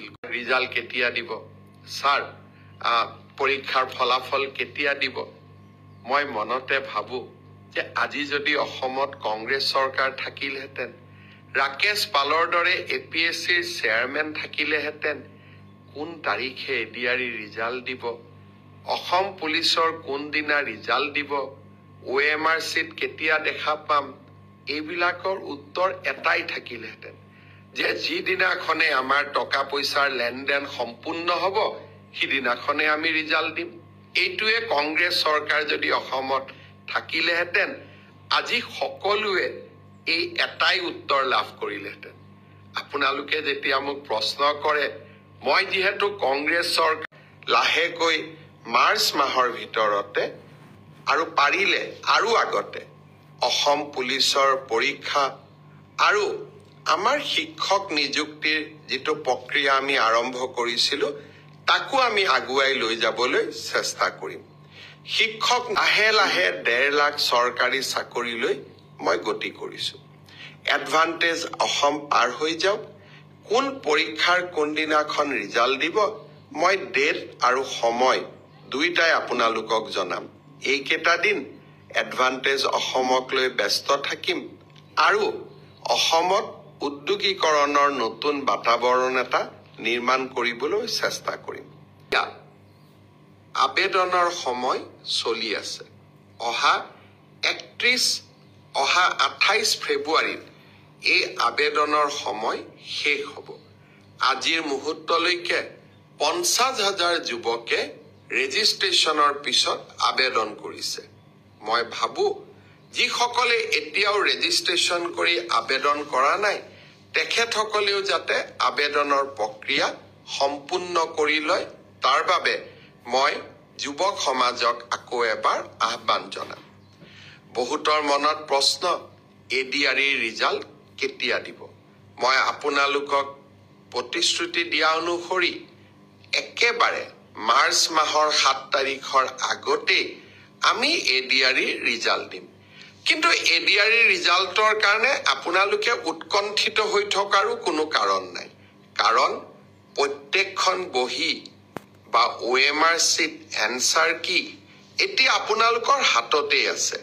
বাতিল ৰিজাল্ট কেতিয়া দিব স্যাৰ পৰীক্ষাৰ ফলাফল কেতিয়া দিব মই মনতে ভাবো যে আজি যদি অসমত কংগ্ৰেছ চৰকাৰ থাকিলহেঁতেন ৰাকেশ পালৰ দৰে এপিএছচিৰ চেয়াৰমেন থাকিলেহেঁতেন কোন তাৰিখে এডিআৰই ৰিজাল্ট দিব অসম পুলিচৰ কোন দিনা ৰিজাল্ট দিব OMR চিট কেতিয়া দেখা পাম এইবিলাকৰ উত্তৰ এটাই থাকিলেহেঁতেন যে যিদিনাখনে আমাৰ টকা পইচাৰ লেনদেন সম্পূৰ্ণ হ'ব সিদিনাখনে আমি ৰিজাল্ট দিম এইটোৱে কংগ্ৰেছ চৰকাৰ যদি অসমত থাকিলেহেঁতেন আজি সকলোৱে এই এটাই উত্তৰ লাভ কৰিলেহেঁতেন আপোনালোকে যেতিয়া মোক প্ৰশ্ন কৰে মই যিহেতু কংগ্ৰেছ চৰকাৰ লাহেকৈ মাৰ্চ মাহৰ ভিতৰতে আৰু পাৰিলে আৰু আগতে অসম পুলিচৰ পৰীক্ষা আৰু আমাৰ শিক্ষক নিযুক্তিৰ যিটো প্ৰক্ৰিয়া আমি আৰম্ভ কৰিছিলোঁ তাকো আমি আগুৱাই লৈ যাবলৈ চেষ্টা কৰিম শিক্ষক লাহে লাহে 1.5 লাখ চৰকাৰী চাকৰিলৈ মই গতি কৰিছোঁ এডভান্টেজ অসম পাৰ হৈ যাওক কোন পৰীক্ষাৰ কোনদিনাখন ৰিজাল্ট দিব মই ডেট আৰু সময় দুইটাই আপোনালোকক জনাম এইকেইটা দিন এডভান্টেজ অসমক লৈ ব্যস্ত থাকিম আৰু অসমত উদ্যোগীকৰণৰ নতুন বাতাবৰণ এটা নিৰ্মাণ কৰিবলৈ চেষ্টা কৰিম আবেদনৰ সময় চলি আছে অহা 28 ফেব্ৰুৱাৰীত এই আবেদনৰ সময় শেষ হ'ব আজিৰ মুহূৰ্তলৈকে 50,000 যুৱকে ৰেজিষ্ট্ৰেশ্যনৰ পিছত আবেদন কৰিছে মই ভাবো যিসকলে এতিয়াও ৰেজিষ্ট্ৰেশ্যন কৰি আবেদন কৰা নাই তেখেতসকলেও যাতে আবেদনৰ প্ৰক্ৰিয়া সম্পূৰ্ণ কৰি লয় তাৰ বাবে মই যুৱক সমাজক আকৌ এবাৰ আহ্বান জনাম বহুতৰ মনত প্ৰশ্ন এডিআৰই ৰিজাল্ট কেতিয়া দিব মই আপোনালোকক প্ৰতিশ্ৰুতি দিয়া অনুসৰি একেবাৰে মাৰ্চ মাহৰ 7 তাৰিখৰ আগতে আমি এডিআৰই ৰিজাল্ট দিম কিন্তু এডিআৰই ৰিজাল্টৰ কাৰণে আপোনালোকে উৎকণ্ঠিত হৈ থকাৰো কোনো কাৰণ নাই কাৰণ প্ৰত্যেকখন বহি বা OMR চিট এনসাৰ কি এতিয়া আপোনালোকৰ হাততে আছে